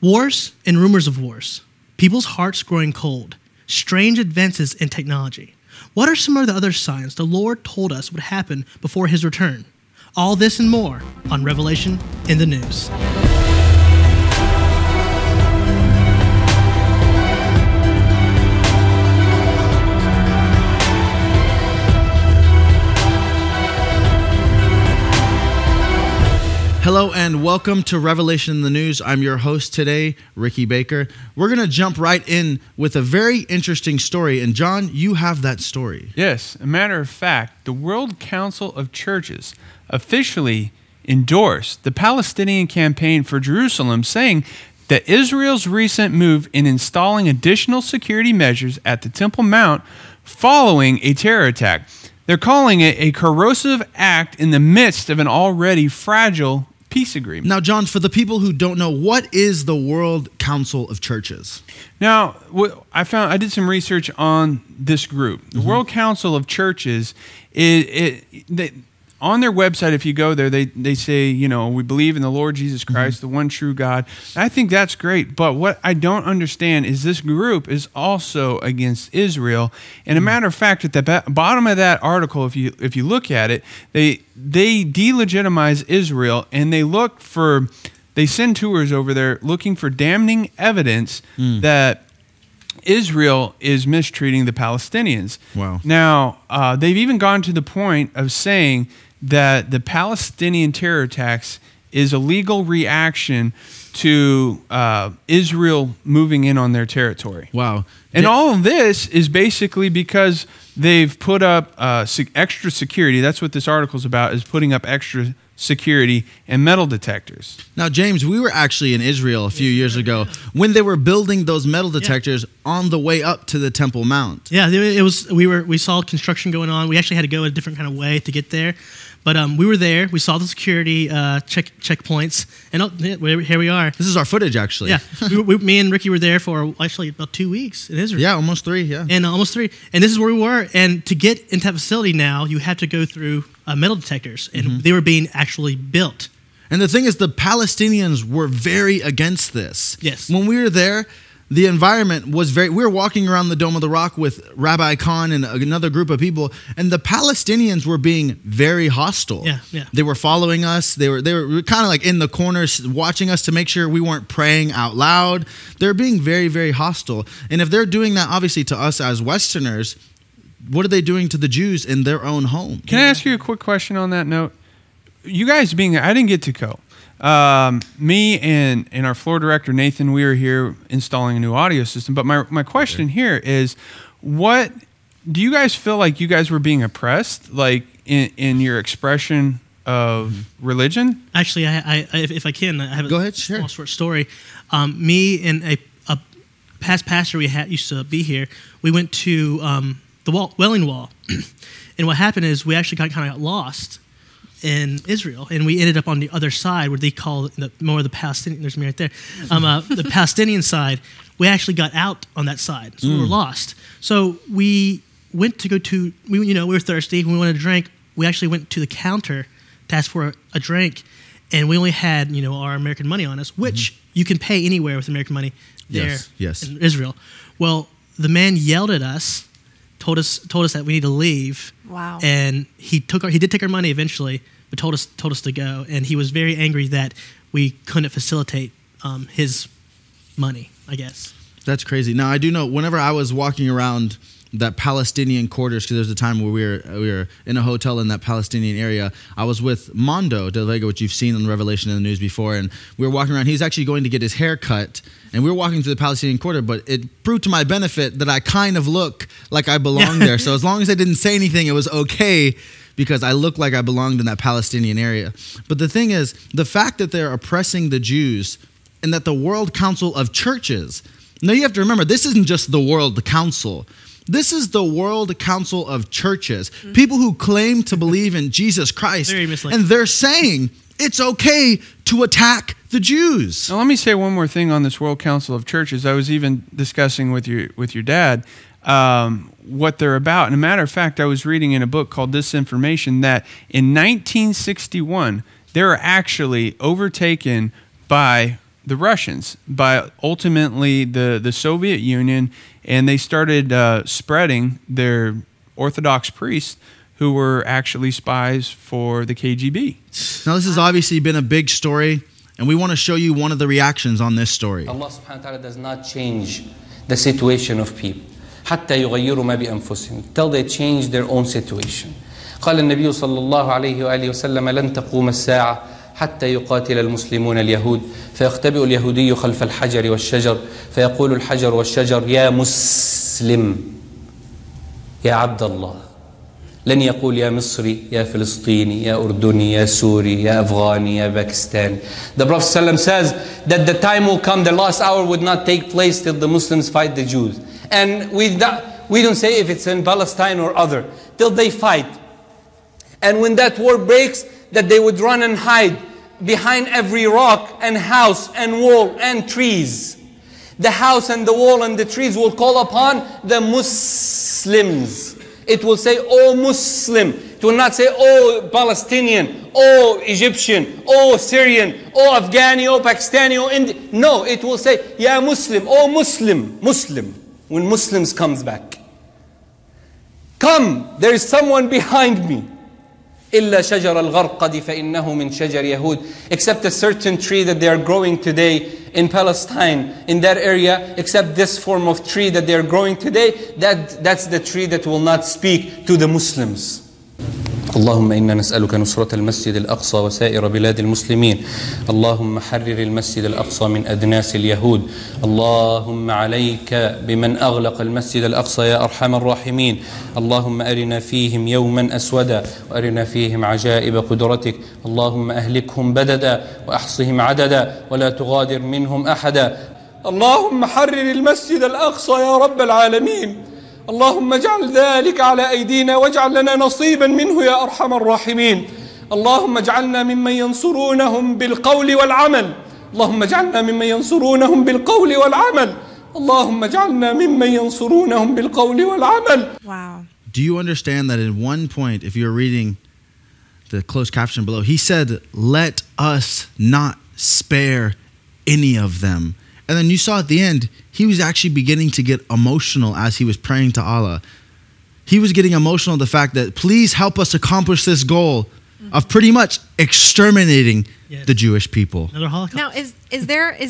Wars and rumors of wars, people's hearts growing cold, strange advances in technology. What are some of the other signs the Lord told us would happen before his return? All this and more on Revelation in the News. Hello and welcome to Revelation in the News. I'm your host today, Ricky Bakker. We're going to jump right in with a very interesting story. And John, you have that story. Yes. A matter of fact, the World Council of Churches officially endorsed the Palestinian campaign for Jerusalem, saying that Israel's recent move in installing additional security measures at the Temple Mount following a terror attack. They're calling it a corrosive act in the midst of an already fragile peace agreement. Now, John, for the people who don't know, what is the World Council of Churches? Now, I did some research on this group. The World Council of Churches, on their website, if you go there, they say, you know, we believe in the Lord Jesus Christ, the one true God. And I think that's great. But what I don't understand is this group is also against Israel. And a matter of fact, at the bottom of that article, if you look at it, they delegitimize Israel, and they send tours over there looking for damning evidence that Israel is mistreating the Palestinians. Wow. Now, they've even gone to the point of saying that the Palestinian terror attacks is a legal reaction to Israel moving in on their territory. Wow. And all of this is basically because they've put up extra security. That's what this article is about, is putting up extra security and metal detectors. Now, James, we were actually in Israel a few years ago when they were building those metal detectors on the way up to the Temple Mount. Yeah, it was. We saw construction going on. We actually had to go a different kind of way to get there, but we were there. We saw the security checkpoints, and here we are. This is our footage, actually. Yeah, me and Ricky were there for actually about 2 weeks in Israel. Yeah, almost 3. Yeah, and almost 3. And this is where we were. And to get into that facility now, you have to go through metal detectors, and they were being actually built. And the thing is, the Palestinians were very against this. Yes. When we were there, the environment was we were walking around the Dome of the Rock with Rabbi Khan and another group of people, and the Palestinians were being very hostile. Yeah. They were following us. They were kind of like in the corners watching us to make sure we weren't praying out loud. They're being very, very hostile. And if they're doing that, obviously, to us as Westerners, what are they doing to the Jews in their own home? Can I ask you a quick question on that note? You guys being there, I didn't get to go. Me and our floor director, Nathan, we were here installing a new audio system. But my question here is, what do you guys feel like you guys were being oppressed, like in your expression of religion? Actually, if I can, I have a small short story. Me and a past pastor we used to be here, we went to the Wailing Wall. And what happened is we actually kind of got lost in Israel, and we ended up on the other side where they call more of the Palestinian. There's me right there. The Palestinian side. We actually got out on that side, so we were lost. So we went to we were thirsty. We wanted a drink. We actually went to the counter to ask for a drink, and we only had our American money on us, which you can pay anywhere with American money there in Israel. Well, the man yelled at us. Told us that we need to leave. Wow. And he did take our money eventually, but told us to go. And he was very angry that we couldn't facilitate his money, I guess. That's crazy. Now, I do know whenever I was walking around that Palestinian quarters, because there was a time where we were in a hotel in that Palestinian area. I was with Mondo Del Vega, which you've seen on Revelation in the News before, and we were walking around. He was actually going to get his hair cut, and we were walking through the Palestinian quarter, but it proved to my benefit that I kind of look like I belong there. So as long as I didn't say anything, it was okay, because I looked like I belonged in that Palestinian area. But the thing is, the fact that they're oppressing the Jews and that the World Council of Churches, now you have to remember, this isn't just the World Council. This is the World Council of Churches, people who claim to believe in Jesus Christ, and they're saying it's okay to attack the Jews. Now, let me say one more thing on this World Council of Churches. I was even discussing with your dad what they're about. And a matter of fact, I was reading in a book called Disinformation that in 1961, they were actually overtaken by the Russians, by ultimately the Soviet Union, and they started spreading their Orthodox priests who were actually spies for the KGB. Now, this has obviously been a big story, and we want to show you one of the reactions on this story. Allah subhanahu wa ta'ala does not change the situation of people حتى يغيروا ما بأنفسهم till they change their own situation. قال النبي صلى الله عليه وآله وسلم لن تقوم الساعة حتى يقاتل المسلمون اليهود فيختبئ اليهودي خلف الحجر والشجر فيقول الحجر والشجر يا مسلم يا عبد الله لن يقول يا مصري يا فلسطيني يا أردني يا سوري يا أفغاني يا باكستاني. The Prophet ﷺ says that the time will come, the last hour would not take place till the Muslims fight the Jews. And we don't say if it's in Palestine or other, till they fight. And when that war breaks, that they would run and hide behind every rock and house and wall and trees. The house and the wall and the trees will call upon the Muslims. It will say, "Oh Muslim." It will not say, "Oh Palestinian," "Oh Egyptian," "Oh Syrian," "Oh Afghani," "Oh Pakistani," "Oh Indian." No, it will say, "Ya Muslim," "Oh Muslim," Muslim. When Muslims comes back, come, there is someone behind me. إلا شجر الغرقد فإنه من شجر يهود. Except a certain tree that they are growing today in Palestine, in that area, except this form of tree that they are growing today, that's the tree that will not speak to the Muslims. اللهم إنا نسألك نصرة المسجد الأقصى وسائر بلاد المسلمين. اللهم حرر المسجد الأقصى من أدناس اليهود. اللهم عليك بمن أغلق المسجد الأقصى يا أرحم الراحمين. اللهم أرنا فيهم يوما أسودا وأرنا فيهم عجائب قدرتك. اللهم أهلكهم بددا وأحصهم عددا ولا تغادر منهم أحدا. اللهم حرر المسجد الأقصى يا رب العالمين. اللهم اجعل ذلك على أيدينا واجعل لنا نصيبا منه يا أرحم الراحمين. اللهم اجعلنا ممن ينصرونهم بالقول والعمل. اللهم اجعلنا ممن ينصرونهم بالقول والعمل. اللهم اجعلنا ممن ينصرونهم بالقول والعمل. Wow. Do you understand that at one point, if you're reading the closed caption below, he said, "Let us not spare any of them." And then you saw at the end, he was actually beginning to get emotional as he was praying to Allah. He was getting emotional at the fact that, please help us accomplish this goal of pretty much exterminating the Jewish people. Another Holocaust. Now, is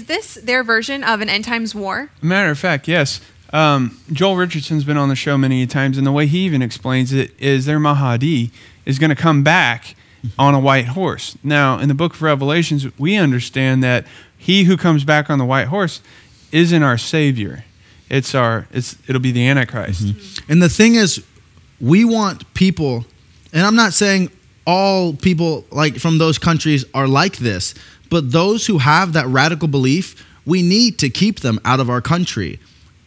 this their version of an end times war? Matter of fact, yes. Joel Richardson's been on the show many times, and the way he even explains it is their Mahdi is going to come back on a white horse. Now, in the book of Revelations, we understand that he who comes back on the white horse isn't our Savior. It'll be the Antichrist. And the thing is, we want people, and I'm not saying all people like from those countries are like this, but those who have that radical belief, we need to keep them out of our country.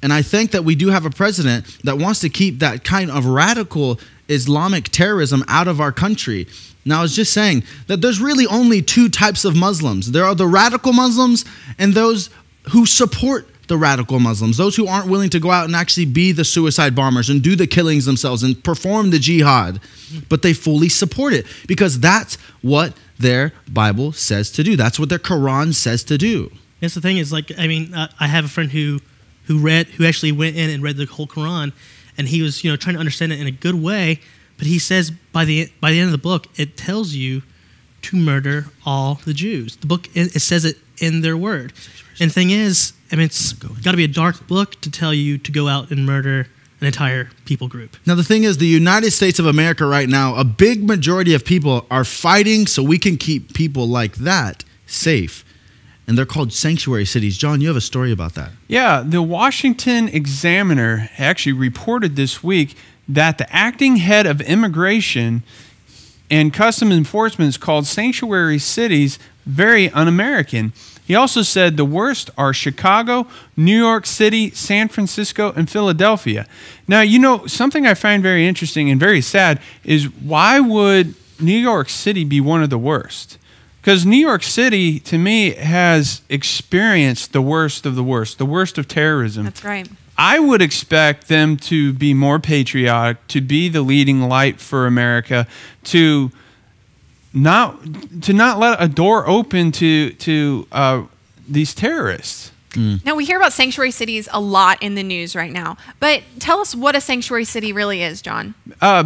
And I think that we do have a president that wants to keep that kind of radical Islamic terrorism out of our country. Now, I was just saying that there's really only two types of Muslims. There are the radical Muslims and those who support the radical Muslims, those who aren't willing to go out and actually be the suicide bombers and do the killings themselves and perform the jihad, but they fully support it because that's what their Bible says to do. That's what their Quran says to do. That's the thing is, like, I mean, I have a friend who actually went in and read the whole Quran, and he was, trying to understand it in a good way. But he says by the end of the book, it tells you to murder all the Jews. The book, it says it in their word. And the thing is, I mean, it's got to be a dark book to tell you to go out and murder an entire people group. Now, the thing is, the United States of America right now, a big majority of people are fighting so we can keep people like that safe. And they're called sanctuary cities. John, you have a story about that. Yeah, the Washington Examiner actually reported this week that the acting head of immigration and customs enforcement is called sanctuary cities very un-American. He also said the worst are Chicago, New York City, San Francisco, and Philadelphia. Now, something I find very interesting and very sad is why would New York City be one of the worst? Because New York City, to me, has experienced the worst of terrorism. That's right. I would expect them to be more patriotic, to be the leading light for America, to not let a door open to these terrorists. Now, we hear about sanctuary cities a lot in the news right now, but tell us what a sanctuary city really is, John.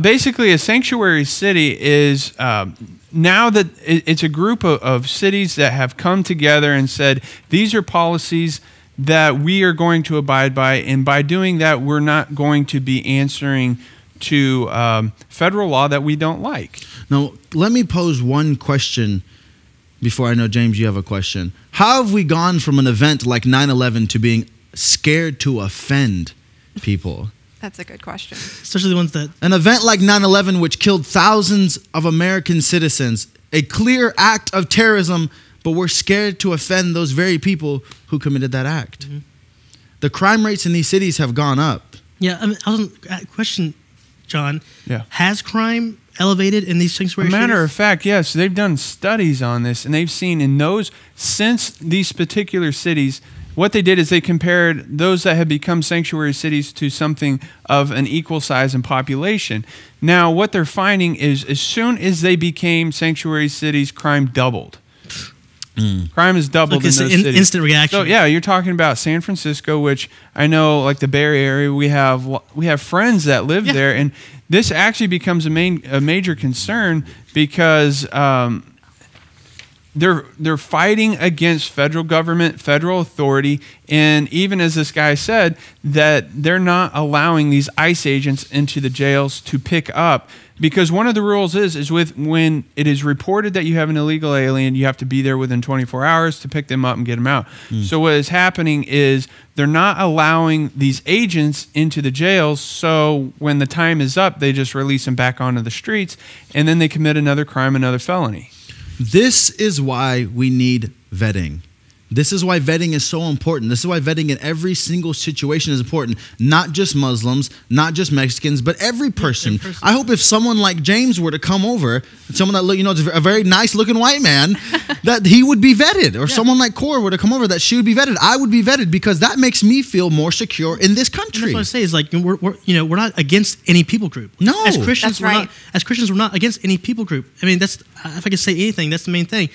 Basically, a sanctuary city is now that it's a group of cities that have come together and said, these are policies that we are going to abide by, and by doing that, we're not going to be answering to federal law that we don't like. Now, let me pose one question before I know, James, you have a question. How have we gone from an event like 9/11 to being scared to offend people? That's a good question. Especially the ones that... An event like 9/11, which killed thousands of American citizens, a clear act of terrorism, but we're scared to offend those very people who committed that act. Mm-hmm. The crime rates in these cities have gone up. Yeah, I mean, question, John. Yeah. Has crime elevated in these sanctuary cities? Matter of fact, yes, they've done studies on this, and they've seen in those, since these particular cities, what they did is they compared those that had become sanctuary cities to something of an equal size in population. Now, what they're finding is as soon as they became sanctuary cities, crime doubled. Crime has doubled in those cities. Instant reaction. So yeah, you're talking about San Francisco, which I know, like the Bay Area, we have friends that live there, and this actually becomes a major concern because they're fighting against federal government, federal authority, and even as this guy said, that they're not allowing these ICE agents into the jails to pick up. Because one of the rules is when it is reported that you have an illegal alien, you have to be there within 24 hours to pick them up and get them out. So what is happening is they're not allowing these agents into the jails, so when the time is up, they just release them back onto the streets, and then they commit another crime, another felony. This is why we need vetting. This is why vetting is so important. This is why vetting in every single situation is important. Not just Muslims, not just Mexicans, but every person. I hope if someone like James were to come over, someone that is a very nice looking white man, that he would be vetted. Or someone like Cora were to come over, that she would be vetted. I would be vetted because that makes me feel more secure in this country. And that's what I say is like we're not against any people group. No, as Christians, that's right. As Christians, we're not against any people group. I mean, that's if I could say anything, that's the main thing.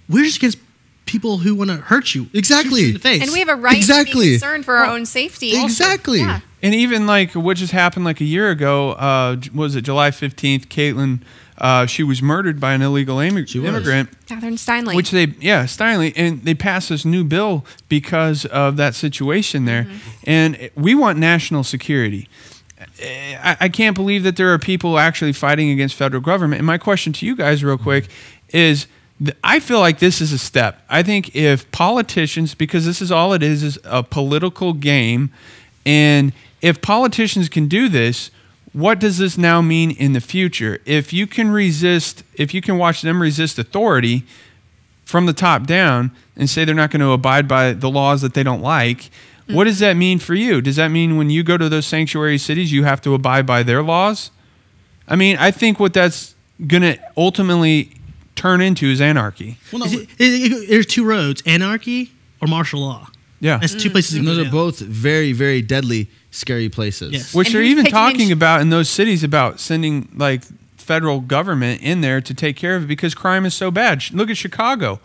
We're just against people who want to hurt you. Exactly. Shoot you in the face. And we have a right to be concerned for our own safety. Exactly. Yeah. And even like what just happened like a year ago, was it July 15th, Caitlin, she was murdered by an illegal immigrant. Catherine Steinle. Which Steinle, and they passed this new bill because of that situation there. And we want national security. I can't believe that there are people actually fighting against federal government. And my question to you guys real quick is, I feel like this is a step. I think if politicians, because this is all it is a political game, and if politicians can do this, what does this now mean in the future? If you can watch them resist authority from the top down and say they're not going to abide by the laws that they don't like, what does that mean for you? Does that mean when you go to those sanctuary cities, you have to abide by their laws? I mean, I think what that's going to ultimately turn into is anarchy. Well, no, there's two roads: anarchy or martial law. Yeah, that's two places. And those are both very, very deadly, scary places. Yes. Which they're even talking about in those cities about sending like federal government in there to take care of it because crime is so bad. Look at Chicago.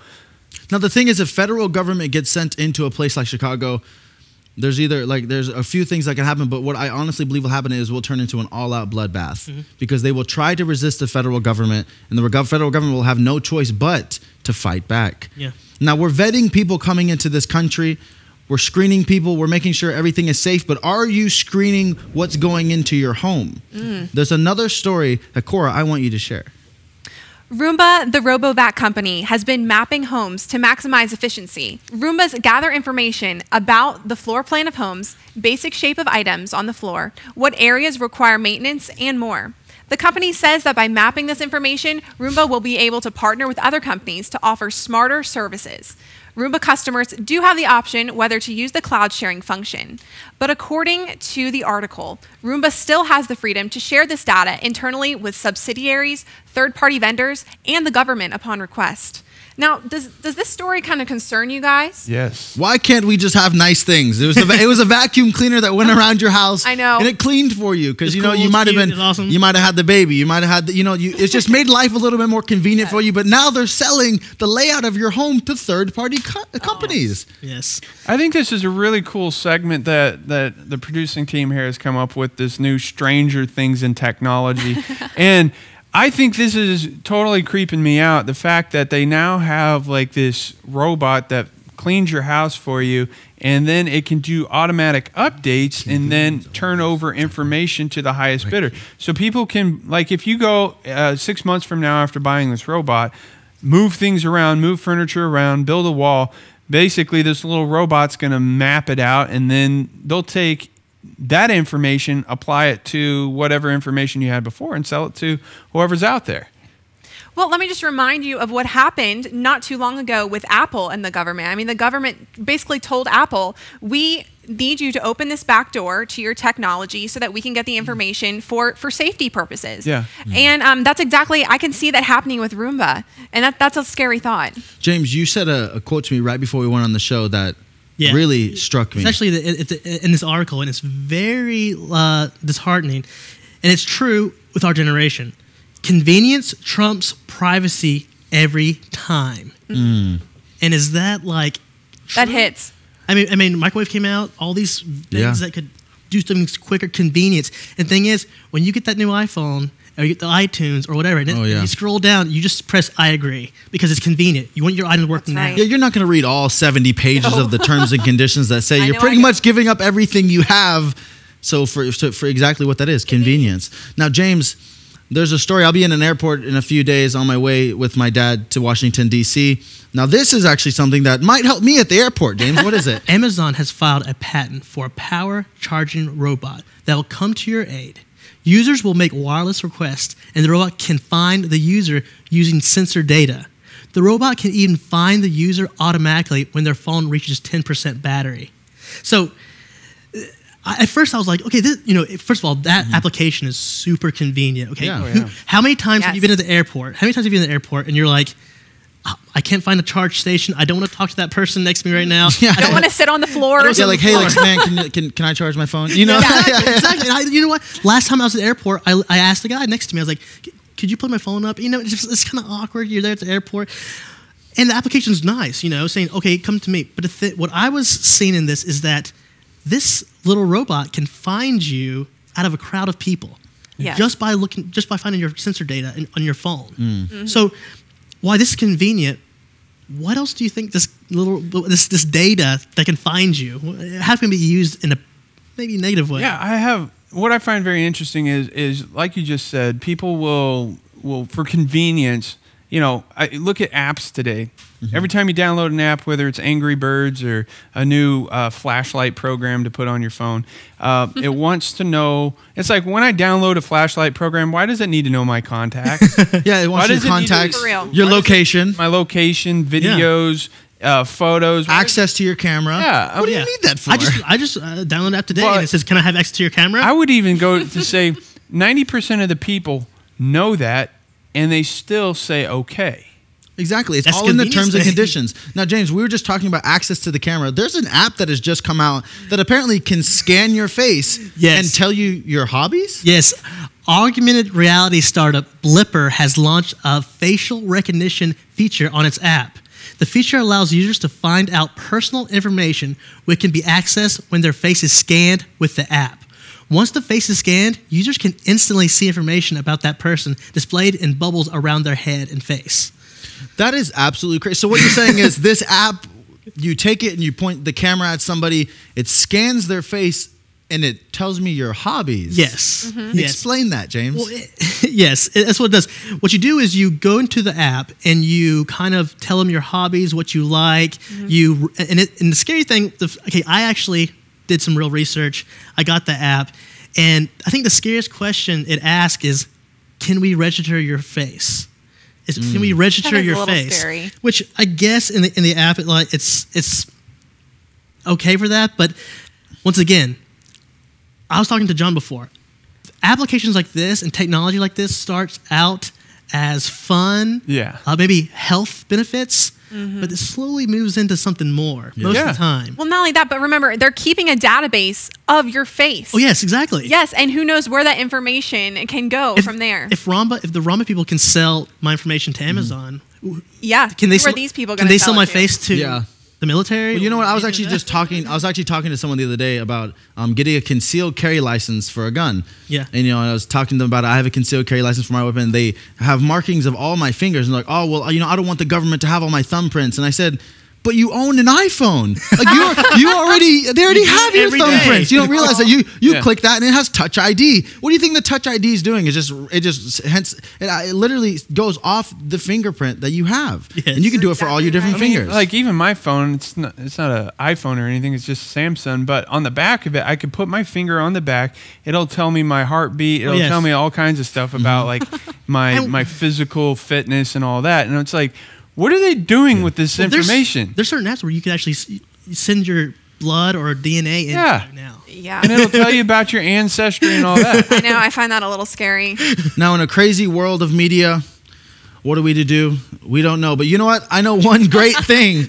Now the thing is, if federal government gets sent into a place like Chicago, there's a few things that can happen, but what I honestly believe will happen is we'll turn into an all-out bloodbath because they will try to resist the federal government, and the federal government will have no choice but to fight back. Yeah. Now, we're vetting people coming into this country. We're screening people. We're making sure everything is safe, but are you screening what's going into your home? There's another story that, Cora, I want you to share. Roomba, the RoboVac company, has been mapping homes to maximize efficiency. Roombas gather information about the floor plan of homes, basic shape of items on the floor, what areas require maintenance, and more. The company says that by mapping this information, Roomba will be able to partner with other companies to offer smarter services. Roomba customers do have the option whether to use the cloud sharing function. But according to the article, Roomba still has the freedom to share this data internally with subsidiaries, third-party vendors, and the government upon request. Now, does this story kind of concern you guys? Yes. Why can't we just have nice things? It was a vacuum cleaner that went around your house. I know. And it cleaned for you because, It's cool, you might have cute, been, it's awesome. you might have had the baby. You might have had, it's just made life a little bit more convenient for you. But now they're selling the layout of your home to third-party companies. Yes. I think this is a really cool segment that the producing team here has come up with, this new Stranger Things in technology. And I think this is totally creeping me out. The fact that they now have like this robot that cleans your house for you, and then it can do automatic updates and then turn over information to the highest bidder. So people can, like, if you go 6 months from now after buying this robot, move things around, move furniture around, build a wall, basically this little robot's going to map it out, and then they'll take that information, apply it to whatever information you had before, and sell it to whoever's out there. Well, let me just remind you of what happened not too long ago with Apple and the government. I mean, the government basically told Apple, we need you to open this back door to your technology so that we can get the information for safety purposes. Yeah. And that's exactly, I can see that happening with Roomba. And that's a scary thought. James, you said a quote to me right before we went on the show that really struck me. It's actually in this article, and it's very disheartening. And it's true with our generation. Convenience trumps privacy every time. And is that like true? That hits. I mean, microwave came out, all these things that could do things quicker, convenience. And the thing is, when you get that new iPhone, or you get the iTunes or whatever, and you scroll down, you just press I agree because it's convenient. You want your item to work now. Right. Yeah, you're not going to read all 70 pages of the terms and conditions that say you're pretty much giving up everything you have. So for exactly what that is, convenience. Now, James, there's a story. I'll be in an airport in a few days on my way with my dad to Washington, D.C. Now, this is actually something that might help me at the airport, James. What is it? Amazon has filed a patent for a power charging robot that will come to your aid. Users will make wireless requests, and the robot can find the user using sensor data. The robot can even find the user automatically when their phone reaches 10% battery. So, at first I was like, okay, first of all, that application is super convenient. Okay, how many times have you been at the airport? How many times have you been at the airport and you're like, I can't find a charge station. I don't want to talk to that person next to me right now. I don't want to sit on the floor. Yeah, like, hey, man, can I charge my phone? You know? Exactly. You know what? Last time I was at the airport, I asked the guy next to me, I was like, could you plug my phone up? It's kind of awkward. You're there at the airport. And the application's nice, saying, okay, come to me. But what I was seeing in this is that this little robot can find you out of a crowd of people just by finding your sensor data on your phone. So, why this is convenient, what else do you think this data that can find you, how can it be used in a maybe negative way? Yeah, what I find very interesting is like you just said, people will for convenience, I look at apps today. Every time you download an app, whether it's Angry Birds or a new flashlight program to put on your phone, it wants to know. It's like when I download a flashlight program, why does it need to know my contacts? It wants your contacts, your location, my location, videos, photos, access to your camera. Yeah, what do you need that for? I just downloaded an app today, and it says, "Can I have access to your camera?" I would even go to say 90% of the people know that, and they still say okay. Exactly. It's all in the terms and conditions. Now, James, we were just talking about access to the camera. There's an app that has just come out that apparently can scan your face and tell you your hobbies? Yes. Augmented reality startup Blipper has launched a facial recognition feature on its app. The feature allows users to find out personal information which can be accessed when their face is scanned with the app. Once the face is scanned, users can instantly see information about that person displayed in bubbles around their head and face. That is absolutely crazy. So what you're saying is this app, you take it and you point the camera at somebody, it scans their face, and it tells me your hobbies. Yes. Explain that, James. Well, yes, that's what it does. What you do is you go into the app and you kind of tell them your hobbies, what you like. And the scary thing, I actually did some real research. I got the app, and I think the scariest question it asks is, can we register your face? Can we register your face? Scary. Which I guess in the app it's okay for that, but once again, I was talking to John before. Applications like this and technology like this starts out as fun, maybe health benefits, but it slowly moves into something more most of the time. Well, not only that, but remember, they're keeping a database of your face. Oh, yes, exactly. Yes, and who knows where that information can go from there. If the Roomba people can sell my information to Amazon, can they sell, these people can they sell my face to the military? Well, you know what? I was actually talking to someone the other day about getting a concealed carry license for a gun. Yeah. And I was talking to them about it. I have a concealed carry license for my weapon. They have markings of all my fingers, and like, oh well, I don't want the government to have all my thumbprints. And I said, but you own an iPhone. Like they already have your thumbprints. You don't realize that you click that and it has Touch ID. What do you think the Touch ID is doing? It literally goes off the fingerprint that you have, and you can do it for all your different fingers. Like even my phone, it's not an iPhone or anything. It's just Samsung. But on the back of it, I could put my finger on the back. It'll tell me my heartbeat. It'll tell me all kinds of stuff about like my physical fitness and all that. And it's like, what are they doing with this information? There's certain apps where you can actually send your blood or DNA in now. Yeah. And it'll tell you about your ancestry and all that. I know. I find that a little scary. Now, in a crazy world of media, what are we to do? We don't know. But you know what? I know one great thing.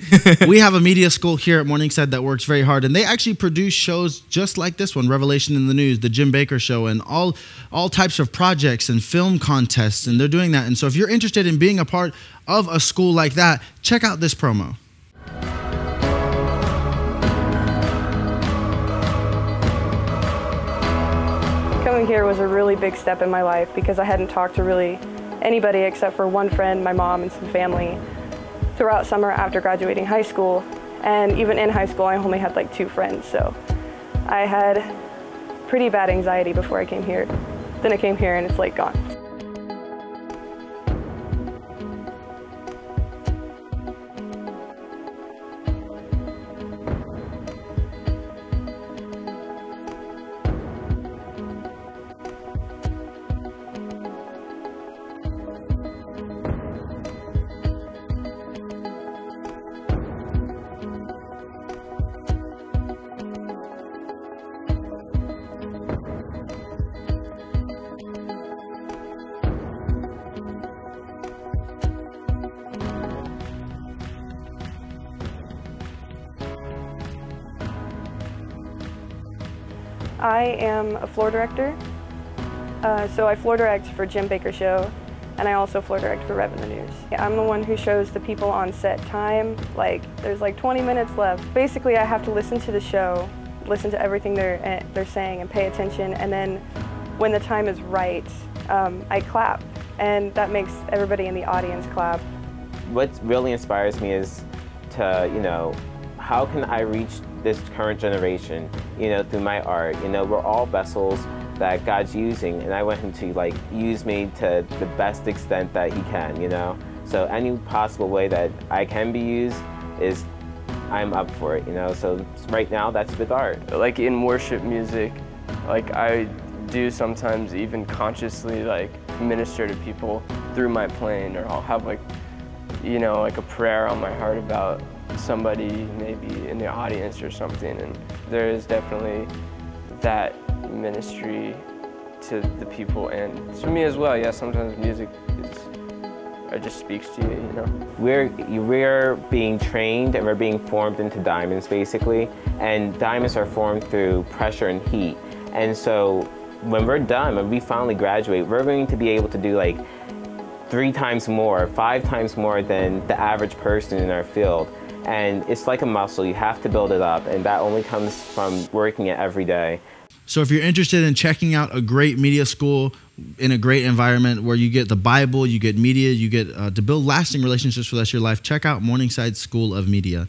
We have a media school here at Morningside that works very hard. And they actually produce shows just like this one, Revelation in the News, the Jim Bakker Show, and all types of projects and film contests. And they're doing that. And so if you're interested in being a part of a school like that, check out this promo. Coming here was a really big step in my life because I hadn't talked to really anybody except for one friend, my mom, and some family throughout summer after graduating high school. And even in high school, I only had like 2 friends. So I had pretty bad anxiety before I came here. Then I came here and it's like gone. I am a floor director, so I floor direct for Jim Bakker Show, and I also floor direct for Rev in the News. I'm the one who shows the people on set time, like there's like 20 minutes left. Basically, I have to listen to the show, listen to everything they're saying and pay attention, and then when the time is right, I clap, and that makes everybody in the audience clap. What really inspires me is to, how can I reach this current generation, through my art. We're all vessels that God's using, and I want him to use me to the best extent that he can, So any possible way that I can be used I'm up for it, So right now that's with art. Like in worship music, I do sometimes even consciously minister to people through my playing, or I'll have a prayer on my heart about somebody maybe in the audience or something, and there is definitely that ministry to the people and to me as well. Yeah, sometimes music just speaks to you, We're being trained and we're being formed into diamonds basically, and diamonds are formed through pressure and heat, and so when we're done, when we finally graduate, we're going to be able to do 3 times more, 5 times more than the average person in our field. And it's like a muscle. You have to build it up, and that only comes from working it every day. So if you're interested in checking out a great media school in a great environment where you get the Bible, you get media, you get to build lasting relationships for the rest of your life, check out Morningside School of Media.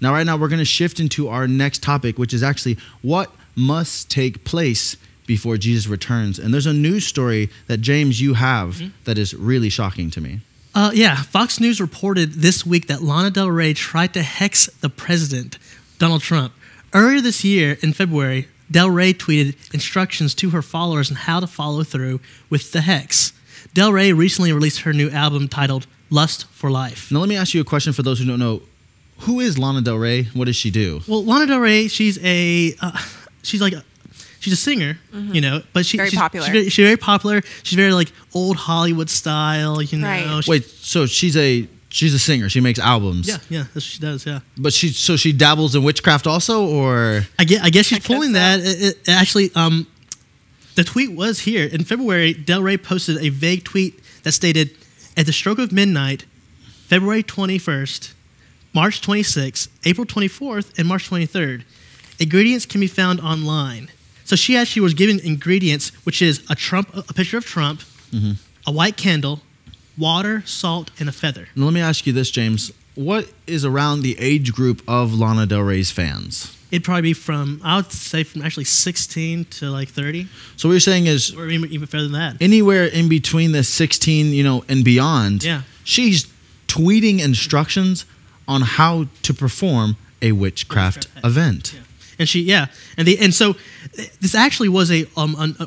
Now, right now, we're going to shift into our next topic, which is actually what must take place before Jesus returns. And there's a news story that, James, you have that is really shocking to me. Fox News reported this week that Lana Del Rey tried to hex the president, Donald Trump. Earlier this year, in February, Del Rey tweeted instructions to her followers on how to follow through with the hex. Del Rey recently released her new album titled Lust for Life. Now, let me ask you a question for those who don't know. Who is Lana Del Rey? What does she do? Well, Lana Del Rey, she's she's a singer, you know, but she's popular. She's very popular. She's very like old Hollywood style, you know. Right. Wait, so she's a singer. She makes albums. Yeah, that's what she does. Yeah. But she dabbles in witchcraft also, or I guess she's pulling that. It actually, the tweet was here in February. Del Rey posted a vague tweet that stated, "At the stroke of midnight, February 21st, March 26th, April 24th, and March 23rd, ingredients can be found online." So she actually was given ingredients, which is a picture of Trump, a white candle, water, salt, and a feather. Now, let me ask you this, James. What is around the age group of Lana Del Rey's fans? It'd probably be I would say from actually 16 to like 30. So what you're saying is, or even further than that, anywhere in between the 16, and beyond. Yeah. She's tweeting instructions on how to perform a witchcraft event. Yeah. And so this actually was an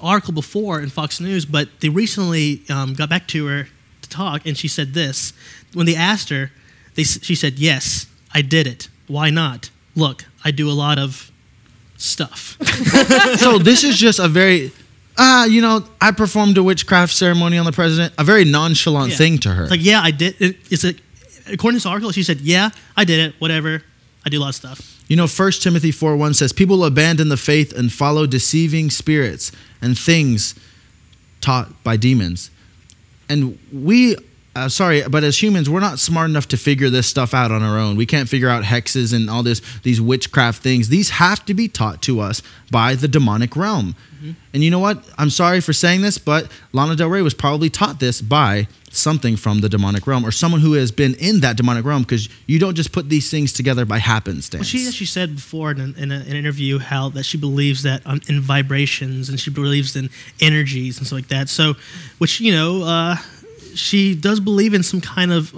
article before in Fox News, but they recently got back to her to talk, and she said this. When they asked her, she said, "Yes, I did it. Why not? Look, I do a lot of stuff." So this is just a very, I performed a witchcraft ceremony on the president, a very nonchalant thing to her. It's like, yeah, I did. According to this article, she said, "Yeah, I did it. Whatever. I do a lot of stuff." 1 Timothy 4:1 says, "People abandon the faith and follow deceiving spirits and things taught by demons." And but as humans, we're not smart enough to figure this stuff out on our own. We can't figure out hexes and all these witchcraft things. These have to be taught to us by the demonic realm. And you know what? I'm sorry for saying this, but Lana Del Rey was probably taught this by something from the demonic realm, or someone who has been in that demonic realm, because you don't just put these things together by happenstance. Well, she actually said before in an interview that she believes that in vibrations, and she believes in energies and stuff like that. So, which, she does believe in some kind of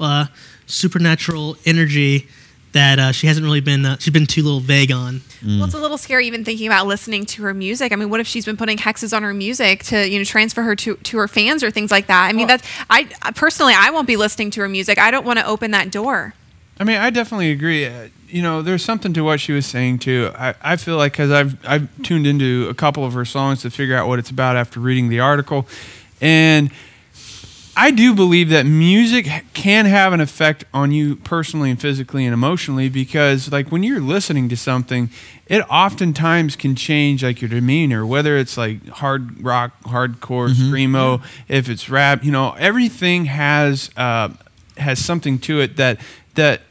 supernatural energy that she hasn't really been, she's been too little vague on. Well, it's a little scary even thinking about listening to her music. I mean, what if she's been putting hexes on her music to, transfer her to her fans or things like that? I mean, I personally won't be listening to her music. I don't want to open that door. I mean, I definitely agree. There's something to what she was saying too. I feel like, because I've tuned into a couple of her songs to figure out what it's about after reading the article, and I do believe that music can have an effect on you personally and physically and emotionally, because like when you're listening to something, it oftentimes can change like your demeanor, whether it's like hard rock, hardcore, screamo, if it's rap, everything has something to it that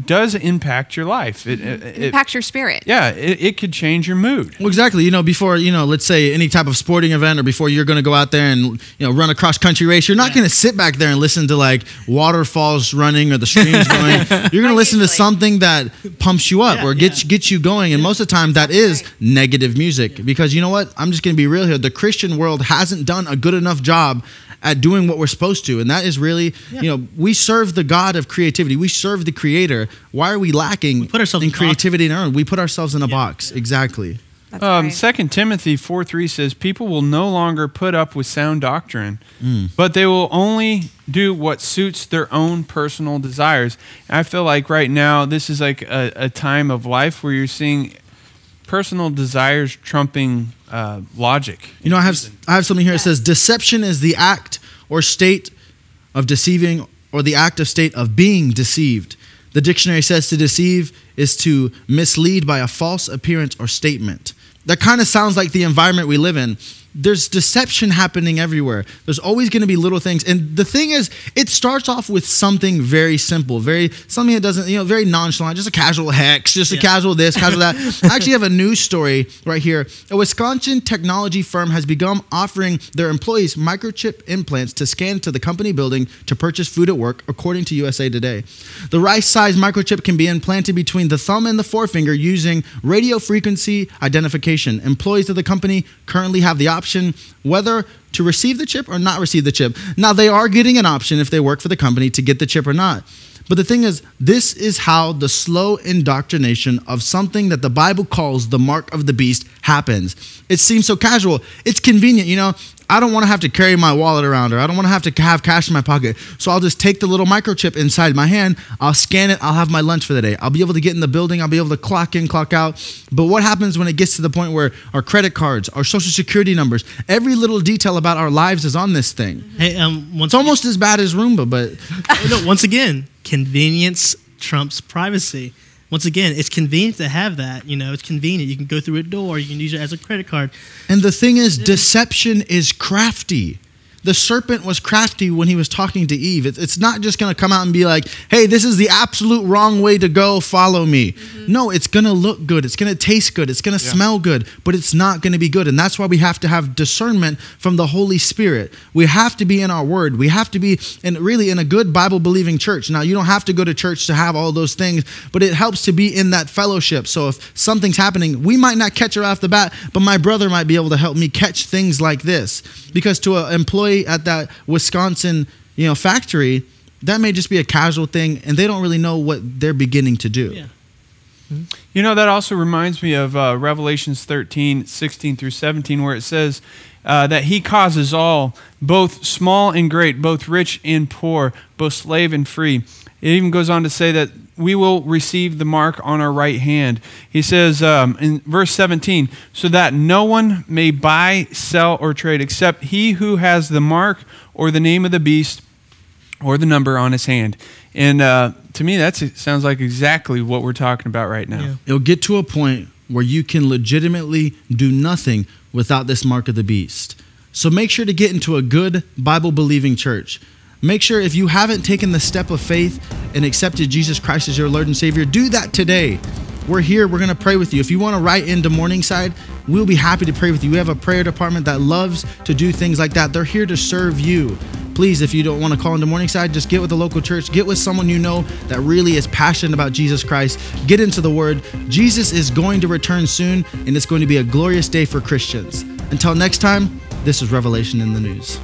does impact your life. It impacts your spirit. Yeah, it could change your mood. Well, exactly. Before, let's say any type of sporting event, or before you're going to go out there and, run a cross-country race, you're not going to sit back there and listen to like waterfalls running or the streams going. You're going to listen to something that pumps you up or gets you going. And most of the time that is negative music, because you know what? I'm just going to be real here. The Christian world hasn't done a good enough job at doing what we're supposed to. And that is really, we serve the God of creativity. We serve the Creator. Why are we lacking in creativity in our own? We put ourselves in a box. Exactly. 2 Timothy 4:3 says, "People will no longer put up with sound doctrine, but they will only do what suits their own personal desires." And I feel like right now, this is like a time of life where you're seeing personal desires trumping logic. I have something here that says, "Deception is the act or state of deceiving, or the act of state of being deceived." The dictionary says to deceive is to mislead by a false appearance or statement. That kind of sounds like the environment we live in. There's deception happening everywhere. There's always going to be little things. And the thing is, it starts off with something very simple, something that doesn't, very nonchalant, just a casual hex, just a casual this, casual that. I actually have a news story right here. A Wisconsin technology firm has begun offering their employees microchip implants to scan to the company building to purchase food at work, according to USA Today. The rice-sized microchip can be implanted between the thumb and the forefinger using radio frequency identification. Employees of the company currently have the option whether to receive the chip or not receive the chip. Now, they are getting an option if they work for the company to get the chip or not. But the thing is, this is how the slow indoctrination of something that the Bible calls the mark of the beast happens. It seems so casual. It's convenient. I don't want to have to carry my wallet around, or I don't want to have cash in my pocket. So I'll just take the little microchip inside my hand. I'll scan it. I'll have my lunch for the day. I'll be able to get in the building. I'll be able to clock in, clock out. But what happens when it gets to the point where our credit cards, our social security numbers, every little detail about our lives is on this thing? Hey, it's almost as bad as Roomba, but no, once again, convenience trumps privacy. Once again, it's convenient to have that. You know, it's convenient. You can go through a door. You can use it as a credit card. And the thing is, deception is crafty. The serpent was crafty when he was talking to Eve. It's not just going to come out and be like, hey, this is the absolute wrong way to go. Follow me. Mm-hmm. No, it's going to look good. It's going to taste good. It's going to smell good, but it's not going to be good. And that's why we have to have discernment from the Holy Spirit. We have to be in our word. We have to be really in a good Bible-believing church. Now, you don't have to go to church to have all those things, but it helps to be in that fellowship. So if something's happening, we might not catch it off the bat, but my brother might be able to help me catch things like this. Because to an employee at that Wisconsin, factory, that may just be a casual thing, and they don't really know what they're beginning to do. Yeah. Mm-hmm. That also reminds me of Revelations 13, 16 through 17, where it says that he causes all, both small and great, both rich and poor, both slave and free. It even goes on to say that we will receive the mark on our right hand. He says in verse 17, so that no one may buy, sell, or trade except he who has the mark or the name of the beast or the number on his hand. And to me, that sounds like exactly what we're talking about right now. Yeah. It'll get to a point where you can legitimately do nothing without this mark of the beast. So make sure to get into a good Bible-believing church. Make sure if you haven't taken the step of faith and accepted Jesus Christ as your Lord and Savior, do that today. We're here. We're going to pray with you. If you want to write into Morningside, we'll be happy to pray with you. We have a prayer department that loves to do things like that. They're here to serve you. Please, if you don't want to call into Morningside, just get with a local church. Get with someone you know that really is passionate about Jesus Christ. Get into the Word. Jesus is going to return soon, and it's going to be a glorious day for Christians. Until next time, this is Revelation in the News.